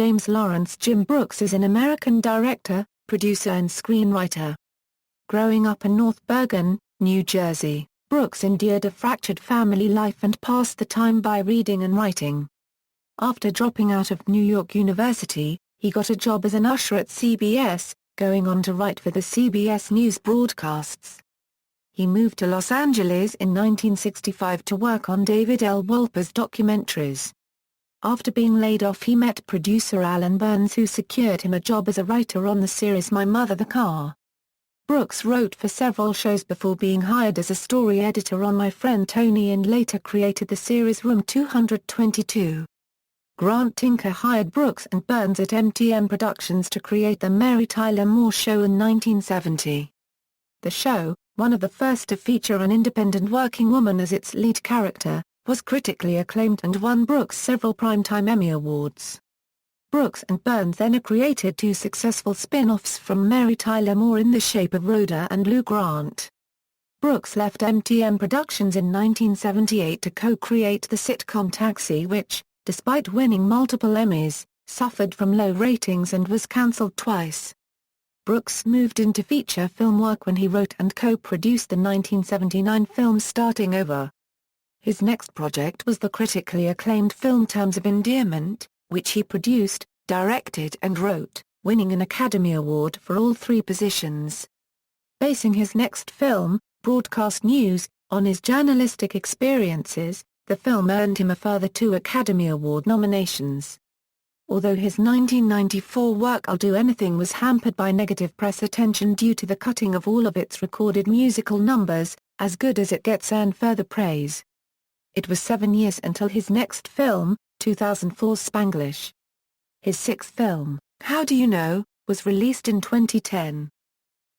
James Lawrence. Jim Brooks is an American director, producer and screenwriter. Growing up in North Bergen, New Jersey, Brooks endured a fractured family life and passed the time by reading and writing. After dropping out of New York University, he got a job as an usher at CBS, going on to write for the CBS News broadcasts. He moved to Los Angeles in 1965 to work on David L. Wolper's documentaries. After being laid off, he met producer Allan Burns, who secured him a job as a writer on the series My Mother the Car. Brooks wrote for several shows before being hired as a story editor on My Friend Tony, and later created the series Room 222. Grant Tinker hired Brooks and Burns at MTM Productions to create The Mary Tyler Moore Show in 1970. The show, one of the first to feature an independent working woman as its lead character, was critically acclaimed and won Brooks several Primetime Emmy Awards. Brooks and Burns then created two successful spin-offs from Mary Tyler Moore in the shape of Rhoda and Lou Grant. Brooks left MTM Productions in 1978 to co-create the sitcom Taxi, which, despite winning multiple Emmys, suffered from low ratings and was cancelled twice. Brooks moved into feature film work when he wrote and co-produced the 1979 film Starting Over. His next project was the critically acclaimed film Terms of Endearment, which he produced, directed and wrote, winning an Academy Award for all three positions. Basing his next film, Broadcast News, on his journalistic experiences, the film earned him a further 2 Academy Award nominations. Although his 1994 work I'll Do Anything was hampered by negative press attention due to the cutting of all of its recorded musical numbers, As Good as It Gets earned further praise. It was 7 years until his next film, 2004's Spanglish. His sixth film, How Do You Know, was released in 2010.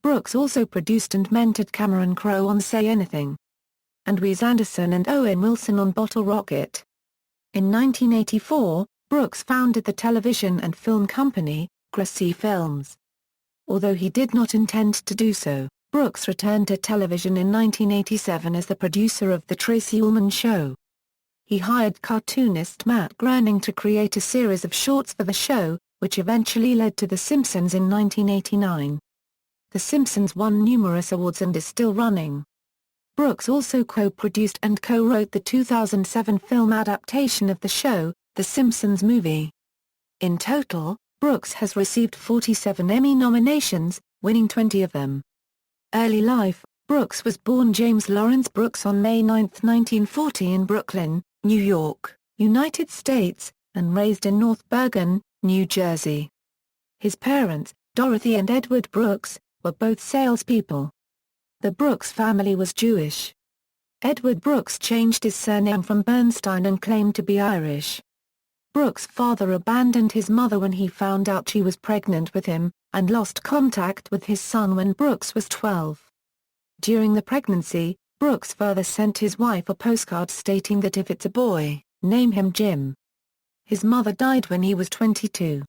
Brooks also produced and mentored Cameron Crowe on Say Anything, and Wes Anderson and Owen Wilson on Bottle Rocket. In 1984, Brooks founded the television and film company, Gracie Films. Although he did not intend to do so, Brooks returned to television in 1987 as the producer of The Tracy Ullman Show. He hired cartoonist Matt Groening to create a series of shorts for the show, which eventually led to The Simpsons in 1989. The Simpsons won numerous awards and is still running. Brooks also co-produced and co-wrote the 2007 film adaptation of the show, The Simpsons Movie. In total, Brooks has received 47 Emmy nominations, winning 20 of them. Early life: Brooks was born James Lawrence Brooks on May 9, 1940 in Brooklyn, New York, United States, and raised in North Bergen, New Jersey. His parents, Dorothy and Edward Brooks, were both salespeople. The Brooks family was Jewish. Edward Brooks changed his surname from Bernstein and claimed to be Irish. Brooks' father abandoned his mother when he found out she was pregnant with him, and lost contact with his son when Brooks was 12. During the pregnancy, Brooks further sent his wife a postcard stating that if it's a boy, name him Jim. His mother died when he was 22.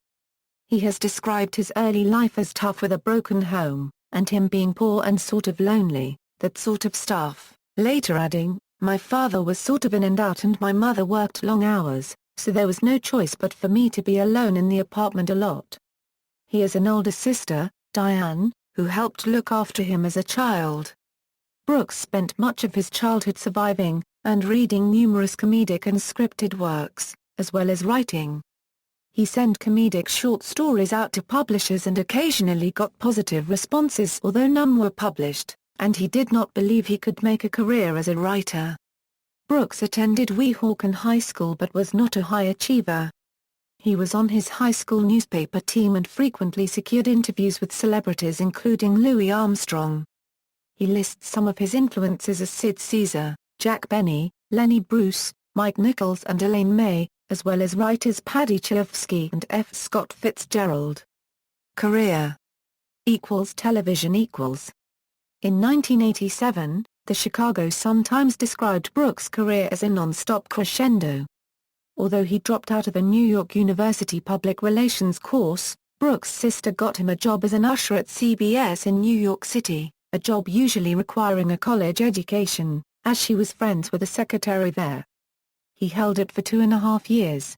He has described his early life as tough with a broken home, and him being poor and sort of lonely, that sort of stuff, later adding, "My father was sort of in and out and my mother worked long hours, so there was no choice but for me to be alone in the apartment a lot." He has an older sister, Diane, who helped look after him as a child. Brooks spent much of his childhood surviving, and reading numerous comedic and scripted works, as well as writing. He sent comedic short stories out to publishers and occasionally got positive responses, although none were published, and he did not believe he could make a career as a writer. Brooks attended Weehawken High School but was not a high achiever. He was on his high school newspaper team and frequently secured interviews with celebrities including Louis Armstrong. He lists some of his influences as Sid Caesar, Jack Benny, Lenny Bruce, Mike Nichols and Elaine May, as well as writers Paddy Chayefsky and F. Scott Fitzgerald. Career =television=. In 1987, the Chicago Sun-Times described Brooks' career as a non-stop crescendo. Although he dropped out of a New York University public relations course, Brooks' sister got him a job as an usher at CBS in New York City, a job usually requiring a college education, as she was friends with a secretary there. He held it for 2.5 years.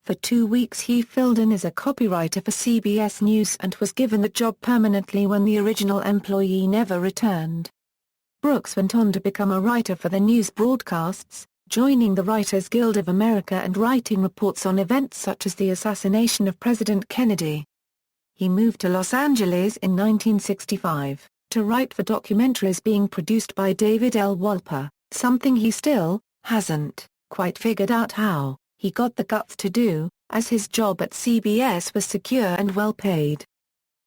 For 2 weeks he filled in as a copywriter for CBS News and was given the job permanently when the original employee never returned. Brooks went on to become a writer for the news broadcasts, joining the Writers Guild of America and writing reports on events such as the assassination of President Kennedy. He moved to Los Angeles in 1965, to write for documentaries being produced by David L. Wolper, something he still hasn't quite figured out how he got the guts to do, as his job at CBS was secure and well paid.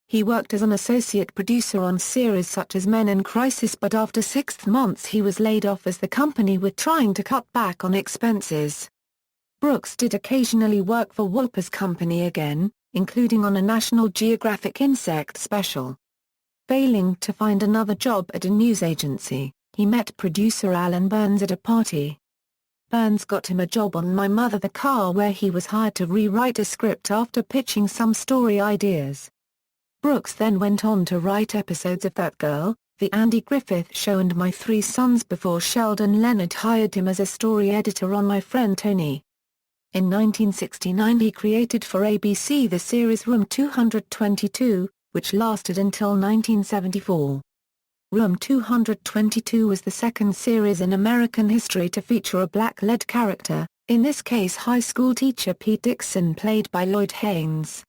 He worked as an associate producer on series such as Men in Crisis, but after 6 months he was laid off as the company were trying to cut back on expenses. Brooks did occasionally work for Wolper's company again, including on a National Geographic insect special. Failing to find another job at a news agency, he met producer Allan Burns at a party. Burns got him a job on My Mother the Car, where he was hired to rewrite a script after pitching some story ideas. Brooks then went on to write episodes of That Girl, The Andy Griffith Show and My Three Sons before Sheldon Leonard hired him as a story editor on My Friend Tony. In 1969 he created for ABC the series Room 222, which lasted until 1974. Room 222 was the second series in American history to feature a black-led character, in this case high school teacher Pete Dixon played by Lloyd Haynes.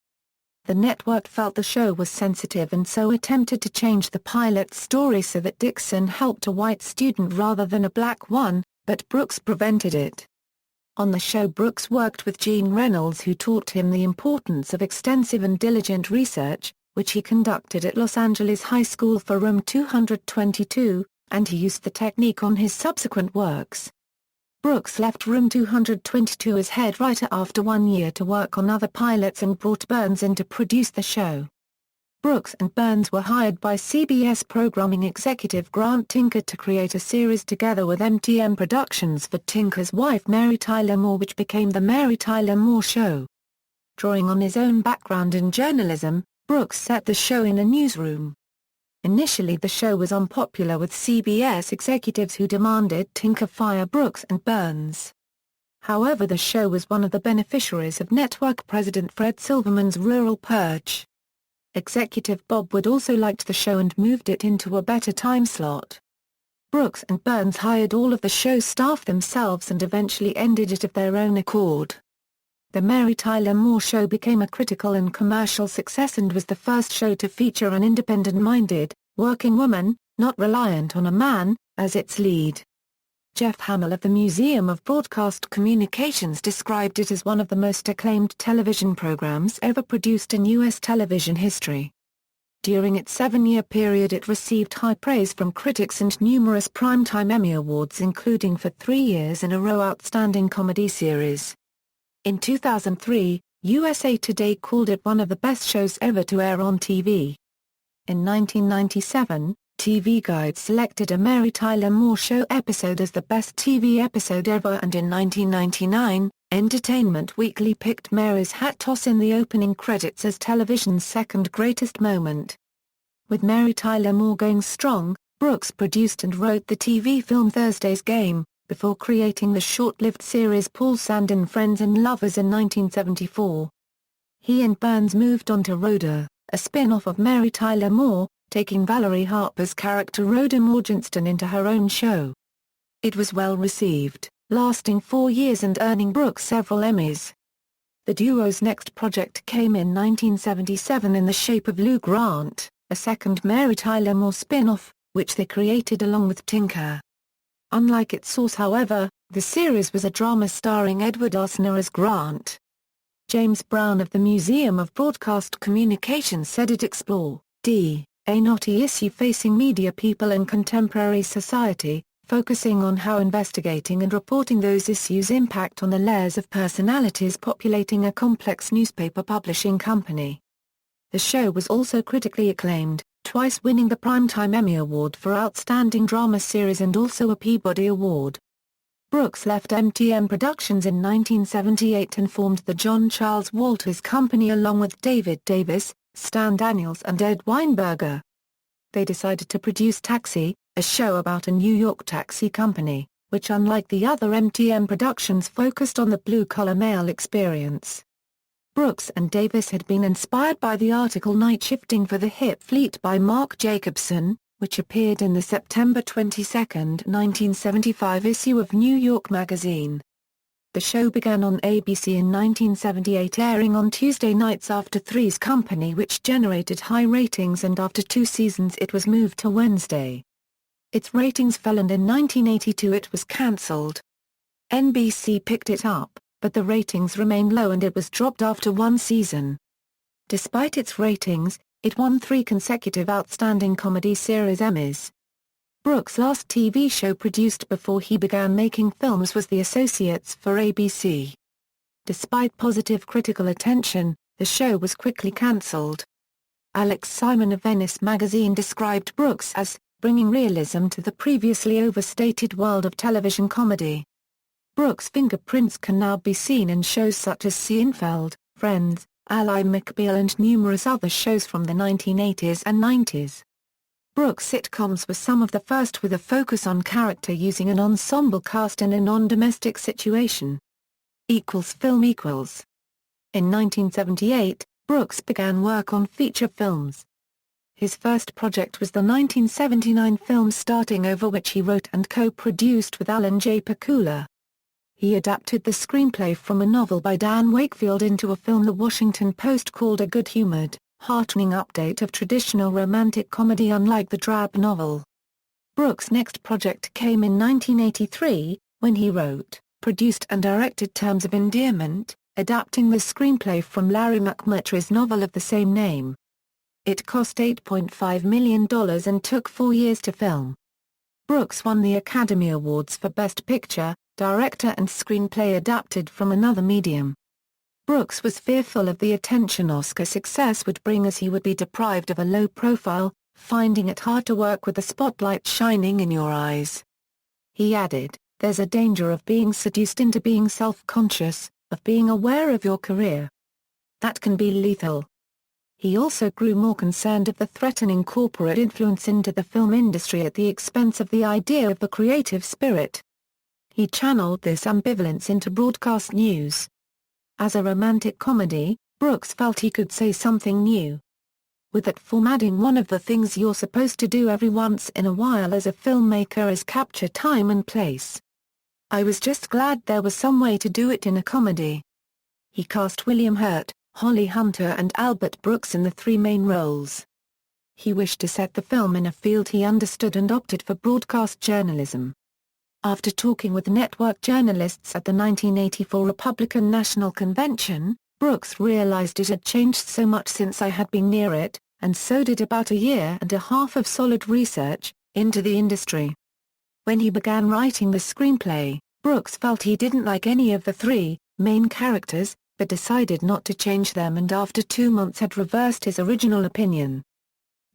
The network felt the show was sensitive and so attempted to change the pilot story so that Dixon helped a white student rather than a black one, but Brooks prevented it. On the show Brooks worked with Gene Reynolds, who taught him the importance of extensive and diligent research, which he conducted at Los Angeles High School for Room 222, and he used the technique on his subsequent works. Brooks left Room 222 as head writer after 1 year to work on other pilots and brought Burns in to produce the show. Brooks and Burns were hired by CBS programming executive Grant Tinker to create a series together with MTM Productions for Tinker's wife Mary Tyler Moore, which became The Mary Tyler Moore Show. Drawing on his own background in journalism, Brooks set the show in a newsroom. Initially the show was unpopular with CBS executives who demanded Tinker fire Brooks and Burns. However, the show was one of the beneficiaries of network president Fred Silverman's rural purge. Executive Bob Wood also liked the show and moved it into a better time slot. Brooks and Burns hired all of the show's staff themselves and eventually ended it of their own accord. The Mary Tyler Moore Show became a critical and commercial success and was the first show to feature an independent-minded, working woman, not reliant on a man, as its lead. Jeff Hamill of the Museum of Broadcast Communications described it as one of the most acclaimed television programs ever produced in U.S. television history. During its 7-year period it received high praise from critics and numerous Primetime Emmy Awards, including for 3 years in a row Outstanding Comedy Series. In 2003, USA Today called it one of the best shows ever to air on TV. In 1997, TV Guide selected a Mary Tyler Moore Show episode as the best TV episode ever, and in 1999, Entertainment Weekly picked Mary's hat toss in the opening credits as television's second greatest moment. With Mary Tyler Moore going strong, Brooks produced and wrote the TV film Thursday's Game, before creating the short-lived series Paul Sand and Friends and Lovers in 1974. He and Burns moved on to Rhoda, a spin-off of Mary Tyler Moore, taking Valerie Harper's character Rhoda Morgenstern into her own show. It was well received, lasting 4 years and earning Brooks several Emmys. The duo's next project came in 1977 in the shape of Lou Grant, a second Mary Tyler Moore spin-off, which they created along with Tinker. Unlike its source, however, the series was a drama starring Edward Arsner as Grant. James Brown of the Museum of Broadcast Communications said it explored a knotty issue facing media people in contemporary society, focusing on how investigating and reporting those issues impact on the layers of personalities populating a complex newspaper publishing company. The show was also critically acclaimed, twice winning the Primetime Emmy Award for Outstanding Drama Series and also a Peabody Award. Brooks left MTM Productions in 1978 and formed the John Charles Walters Company along with David Davis, Stan Daniels and Ed Weinberger. They decided to produce Taxi, a show about a New York taxi company, which unlike the other MTM Productions focused on the blue-collar male experience. Brooks and Davis had been inspired by the article Night Shifting for the Hip Fleet by Mark Jacobson, which appeared in the September 22, 1975 issue of New York Magazine. The show began on ABC in 1978, airing on Tuesday nights after Three's Company, which generated high ratings, and after 2 seasons it was moved to Wednesday. Its ratings fell and in 1982 it was cancelled. NBC picked it up, but the ratings remained low and it was dropped after 1 season. Despite its ratings, it won 3 consecutive Outstanding Comedy Series Emmys. Brooks' last TV show produced before he began making films was The Associates for ABC. Despite positive critical attention, the show was quickly cancelled. Alex Simon of Venice magazine described Brooks as bringing realism to the previously overstated world of television comedy. Brooks' fingerprints can now be seen in shows such as Seinfeld, Friends, Ally McBeal and numerous other shows from the 1980s and 90s. Brooks' sitcoms were some of the first with a focus on character using an ensemble cast in a non-domestic situation. Film equals. In 1978, Brooks began work on feature films. His first project was the 1979 film Starting Over, which he wrote and co-produced with Alan J. Pakula. He adapted the screenplay from a novel by Dan Wakefield into a film The Washington Post called a good-humored, heartening update of traditional romantic comedy unlike the drab novel. Brooks' next project came in 1983, when he wrote, produced and directed Terms of Endearment, adapting the screenplay from Larry McMurtry's novel of the same name. It cost $8.5 million and took 4 years to film. Brooks won the Academy Awards for Best Picture, Director and Screenplay adapted from another medium. Brooks was fearful of the attention Oscar success would bring, as he would be deprived of a low profile, finding it hard to work with the spotlight shining in your eyes. He added, "There's a danger of being seduced into being self-conscious, of being aware of your career. That can be lethal." He also grew more concerned of the threatening corporate influence into the film industry at the expense of the idea of the creative spirit. He channeled this ambivalence into broadcast news. As a romantic comedy, Brooks felt he could say something new. With that formatting, one of the things you're supposed to do every once in a while as a filmmaker is capture time and place. I was just glad there was some way to do it in a comedy. He cast William Hurt, Holly Hunter and Albert Brooks in the 3 main roles. He wished to set the film in a field he understood and opted for broadcast journalism. After talking with network journalists at the 1984 Republican National Convention, Brooks realized it had changed so much since I had been near it, and so did about 1.5 years of solid research into the industry. When he began writing the screenplay, Brooks felt he didn't like any of the 3 main characters, but decided not to change them, and after 2 months had reversed his original opinion.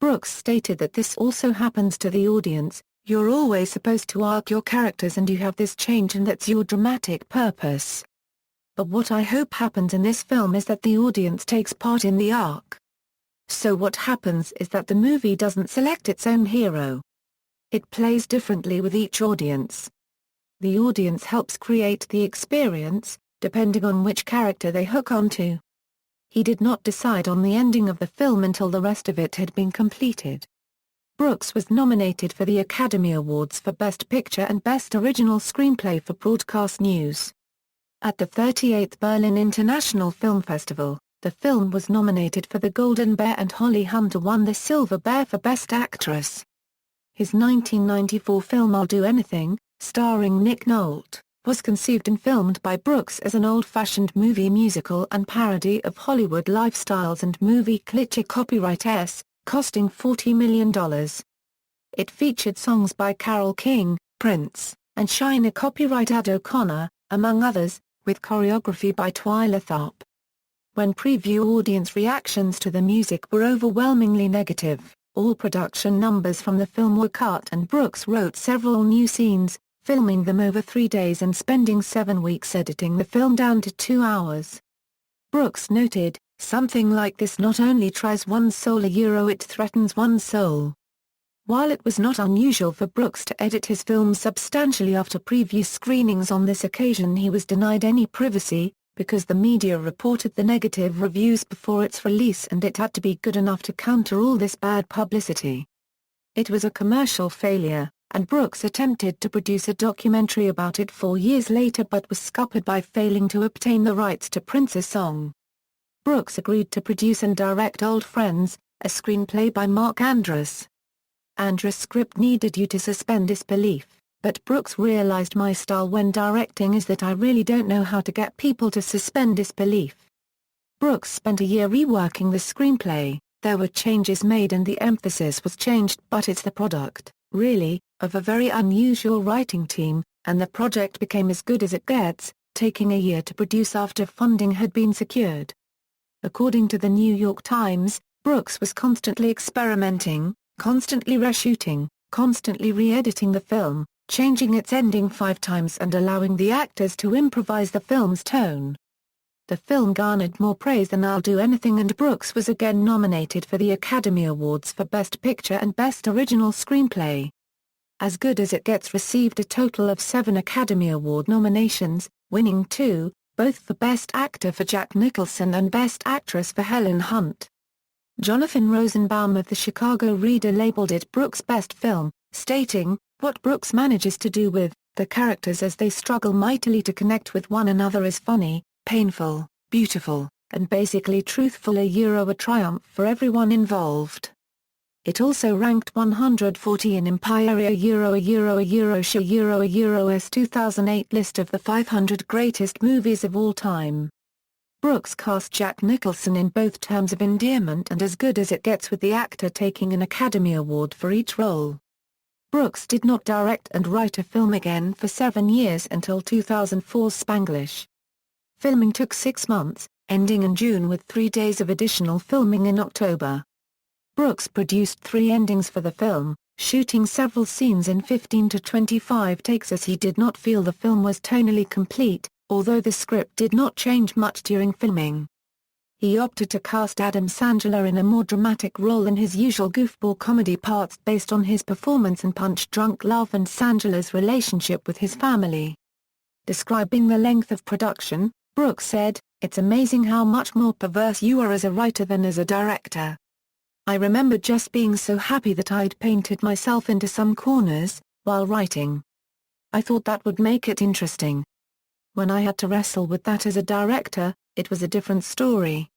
Brooks stated that this also happens to the audience. You're always supposed to arc your characters and you have this change, and that's your dramatic purpose. But what I hope happens in this film is that the audience takes part in the arc. So what happens is that the movie doesn't select its own hero. It plays differently with each audience. The audience helps create the experience, depending on which character they hook onto. He did not decide on the ending of the film until the rest of it had been completed. Brooks was nominated for the Academy Awards for Best Picture and Best Original Screenplay for Broadcast News. At the 38th Berlin International Film Festival, the film was nominated for the Golden Bear and Holly Hunter won the Silver Bear for Best Actress. His 1994 film I'll Do Anything, starring Nick Nolte, was conceived and filmed by Brooks as an old-fashioned movie musical and parody of Hollywood lifestyles and movie cliché. Copyright S, costing $40 million. It featured songs by Carole King, Prince, and Shiner. Copyright Ad O'Connor, among others, with choreography by Twyla Tharp. When preview audience reactions to the music were overwhelmingly negative, all production numbers from the film were cut and Brooks wrote several new scenes, filming them over 3 days and spending 7 weeks editing the film down to 2 hours. Brooks noted, "Something like this not only tries one's soul, it threatens one's soul." While it was not unusual for Brooks to edit his films substantially after previous screenings, on this occasion he was denied any privacy, because the media reported the negative reviews before its release and it had to be good enough to counter all this bad publicity. It was a commercial failure, and Brooks attempted to produce a documentary about it 4 years later but was scuppered by failing to obtain the rights to Prince's song. Brooks agreed to produce and direct Old Friends, a screenplay by Mark Andrus. Andrus' script needed you to suspend disbelief, but Brooks realized my style when directing is that I really don't know how to get people to suspend disbelief. Brooks spent a year reworking the screenplay. There were changes made and the emphasis was changed, but it's the product, really, of a very unusual writing team, and the project became as good as it gets, taking a year to produce after funding had been secured. According to the New York Times, Brooks was constantly experimenting, constantly reshooting, constantly re-editing the film, changing its ending 5 times and allowing the actors to improvise the film's tone. The film garnered more praise than I'll Do Anything, and Brooks was again nominated for the Academy Awards for Best Picture and Best Original Screenplay. As Good as It Gets received a total of 7 Academy Award nominations, winning 2, both for Best Actor for Jack Nicholson and Best Actress for Helen Hunt. Jonathan Rosenbaum of the Chicago Reader labeled it Brooks' best film, stating, "What Brooks manages to do with the characters as they struggle mightily to connect with one another is funny, painful, beautiful, and basically truthful, a triumph for everyone involved." It also ranked 140 in Empire Euro's 2008 list of the 500 greatest movies of all time. Brooks cast Jack Nicholson in both Terms of Endearment and As Good as It Gets, with the actor taking an Academy Award for each role. Brooks did not direct and write a film again for 7 years until 2004's Spanglish. Filming took 6 months, ending in June with 3 days of additional filming in October. Brooks produced 3 endings for the film, shooting several scenes in 15 to 25 takes as he did not feel the film was tonally complete, although the script did not change much during filming. He opted to cast Adam Sandler in a more dramatic role than his usual goofball comedy parts based on his performance in Punch Drunk Love and Sandler's relationship with his family. Describing the length of production, Brooks said, "It's amazing how much more perverse you are as a writer than as a director. I remember just being so happy that I'd painted myself into some corners, while writing. I thought that would make it interesting. When I had to wrestle with that as a director, it was a different story."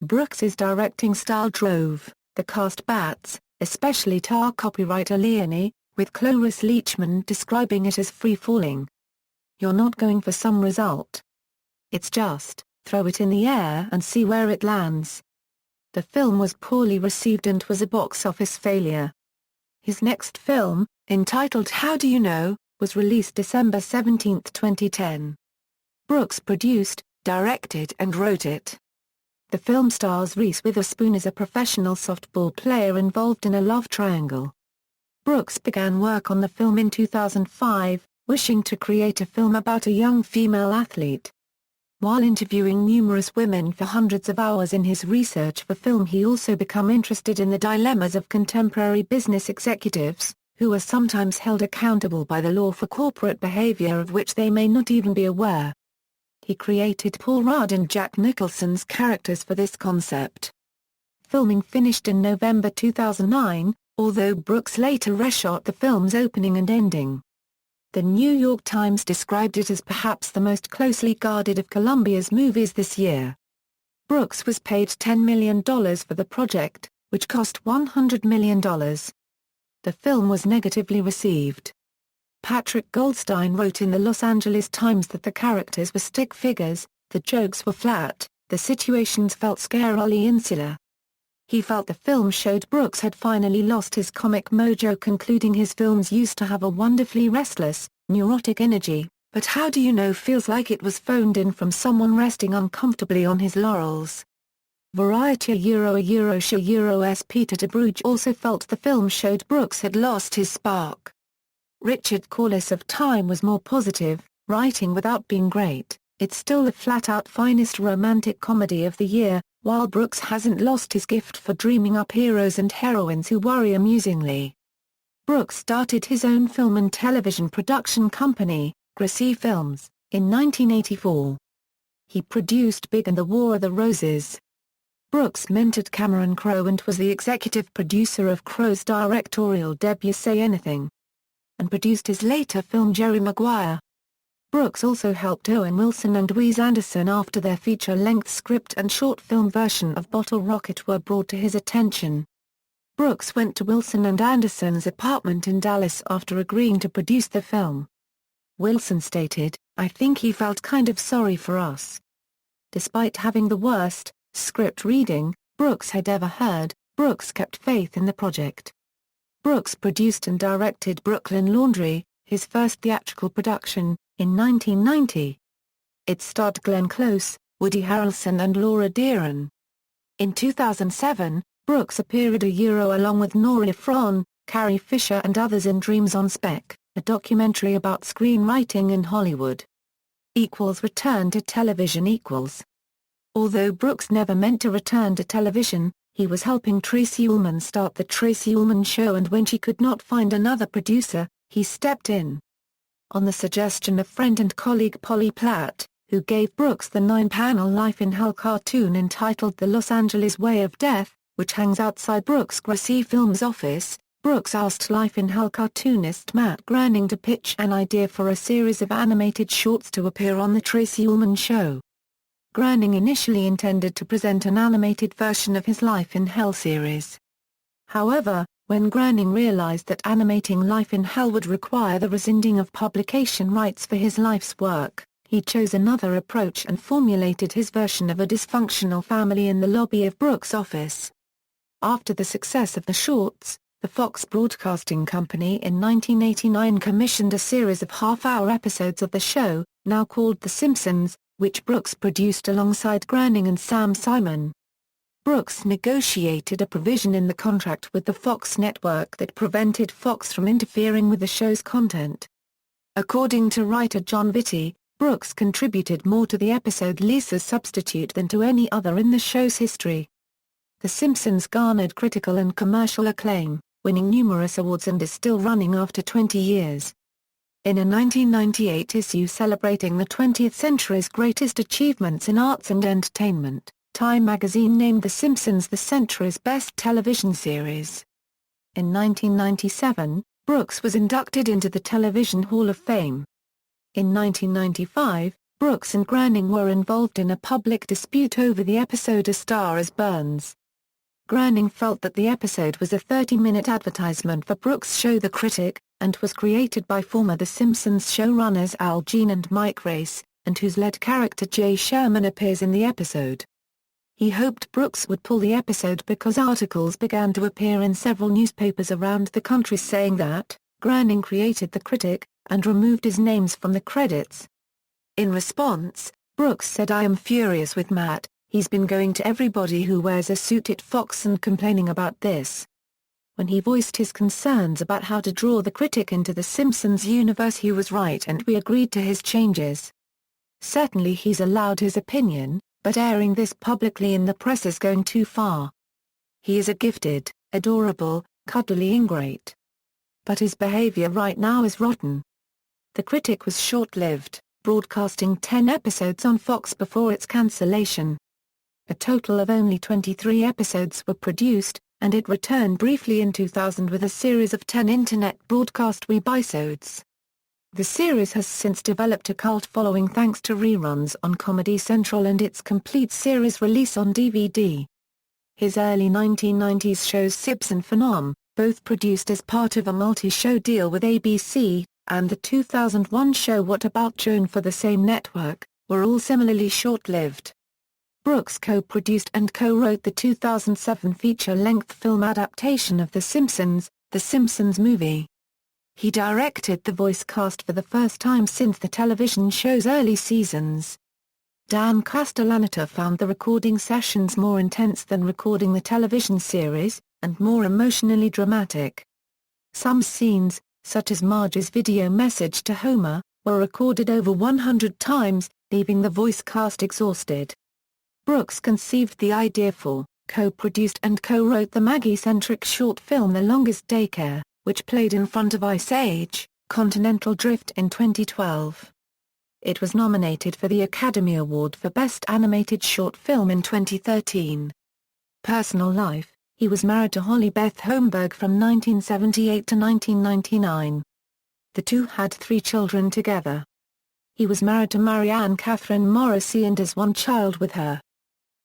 Brooks's directing style drove the cast bats, especially Tar copywriter Leone, with Cloris Leachman describing it as free-falling. "You're not going for some result. It's just, throw it in the air and see where it lands." The film was poorly received and was a box office failure. His next film, entitled How Do You Know, was released December 17, 2010. Brooks produced, directed and wrote it. The film stars Reese Witherspoon as a professional softball player involved in a love triangle. Brooks began work on the film in 2005, wishing to create a film about a young female athlete. While interviewing numerous women for hundreds of hours in his research for film, he also became interested in the dilemmas of contemporary business executives, who are sometimes held accountable by the law for corporate behavior of which they may not even be aware. He created Paul Rudd and Jack Nicholson's characters for this concept. Filming finished in November 2009, although Brooks later reshot the film's opening and ending. The New York Times described it as perhaps the most closely guarded of Columbia's movies this year. Brooks was paid $10 million for the project, which cost $100 million. The film was negatively received. Patrick Goldstein wrote in the Los Angeles Times that the characters were stick figures, the jokes were flat, the situations felt scarily insular. He felt the film showed Brooks had finally lost his comic mojo, concluding his films used to have a wonderfully restless, neurotic energy, but How Do You Know feels like it was phoned in from someone resting uncomfortably on his laurels. Variety Euro's Peter DeBruge also felt the film showed Brooks had lost his spark. Richard Corliss of Time was more positive, writing, "Without being great, it's still the flat-out finest romantic comedy of the year, while Brooks hasn't lost his gift for dreaming up heroes and heroines who worry amusingly." Brooks started his own film and television production company, Gracie Films, in 1984. He produced Big and the War of the Roses. Brooks mentored Cameron Crowe and was the executive producer of Crowe's directorial debut Say Anything, and produced his later film Jerry Maguire. Brooks also helped Owen Wilson and Wes Anderson after their feature-length script and short film version of Bottle Rocket were brought to his attention. Brooks went to Wilson and Anderson's apartment in Dallas after agreeing to produce the film. Wilson stated, "I think he felt kind of sorry for us." Despite having the worst script reading Brooks had ever heard, Brooks kept faith in the project. Brooks produced and directed Brooklyn Laundry, his first theatrical production, in 1990. It starred Glenn Close, Woody Harrelson and Laura Dern. In 2007, Brooks appeared along with Nora Ephron, Carrie Fisher and others in Dreams on Spec, a documentary about screenwriting in Hollywood. Return to television. Although Brooks never meant to return to television, he was helping Tracey Ullman start The Tracey Ullman Show, and when she could not find another producer, he stepped in. On the suggestion of friend and colleague Polly Platt, who gave Brooks the 9-panel Life in Hell cartoon entitled The Los Angeles Way of Death, which hangs outside Brooks' Gracie Films office, Brooks asked Life in Hell cartoonist Matt Groening to pitch an idea for a series of animated shorts to appear on The Tracey Ullman Show. Groening initially intended to present an animated version of his Life in Hell series. However, when Groening realized that animating Life in Hell would require the rescinding of publication rights for his life's work, he chose another approach and formulated his version of a dysfunctional family in the lobby of Brooks' office. After the success of the shorts, the Fox Broadcasting Company in 1989 commissioned a series of half-hour episodes of the show, now called The Simpsons, which Brooks produced alongside Groening and Sam Simon. Brooks negotiated a provision in the contract with the Fox network that prevented Fox from interfering with the show's content. According to writer John Vitti, Brooks contributed more to the episode Lisa's Substitute than to any other in the show's history. The Simpsons garnered critical and commercial acclaim, winning numerous awards and is still running after 20 years. In a 1998 issue celebrating the 20th century's greatest achievements in arts and entertainment, Time magazine named The Simpsons the century's best television series. In 1997, Brooks was inducted into the Television Hall of Fame. In 1995, Brooks and Groening were involved in a public dispute over the episode A Star is Burns. Groening felt that the episode was a 30-minute advertisement for Brooks' show The Critic, and was created by former The Simpsons showrunners Al Jean and Mike Race, and whose lead character Jay Sherman appears in the episode. He hoped Brooks would pull the episode because articles began to appear in several newspapers around the country saying that Groening created The Critic, and removed his names from the credits. In response, Brooks said, "I am furious with Matt, he's been going to everybody who wears a suit at Fox and complaining about this." When he voiced his concerns about how to draw The Critic into the Simpsons universe, he was right and we agreed to his changes. Certainly he's allowed his opinion, but airing this publicly in the press is going too far. He is a gifted, adorable, cuddly ingrate. But his behavior right now is rotten. The Critic was short-lived, broadcasting 10 episodes on Fox before its cancellation. A total of only 23 episodes were produced, and it returned briefly in 2000 with a series of 10 internet broadcast webisodes. The series has since developed a cult following thanks to reruns on Comedy Central and its complete series release on DVD. His early 1990s shows Sibs and Phenom, both produced as part of a multi-show deal with ABC, and the 2001 show What About Joan for the same network, were all similarly short-lived. Brooks co-produced and co-wrote the 2007 feature-length film adaptation of The Simpsons, The Simpsons Movie. He directed the voice cast for the first time since the television show's early seasons. Dan Castellaneta found the recording sessions more intense than recording the television series, and more emotionally dramatic. Some scenes, such as Marge's video message to Homer, were recorded over 100 times, leaving the voice cast exhausted. Brooks conceived the idea for, co-produced and co-wrote the Maggie-centric short film The Longest Daycare, which played in front of Ice Age, Continental Drift in 2012. It was nominated for the Academy Award for Best Animated Short Film in 2013. Personal life: he was married to Holly Beth Holmberg from 1978 to 1999. The two had 3 children together. He was married to Marianne Catherine Morrissey and has 1 child with her.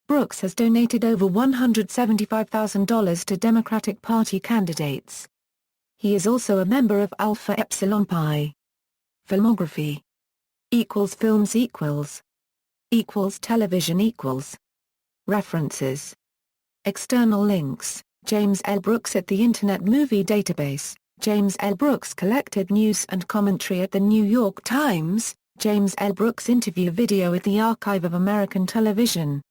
Brooks has donated over $175,000 to Democratic Party candidates. He is also a member of Alpha Epsilon Pi. Filmography == Television == References. External links: James L. Brooks at the Internet Movie Database, James L. Brooks collected news and commentary at The New York Times, James L. Brooks interview video at the Archive of American Television.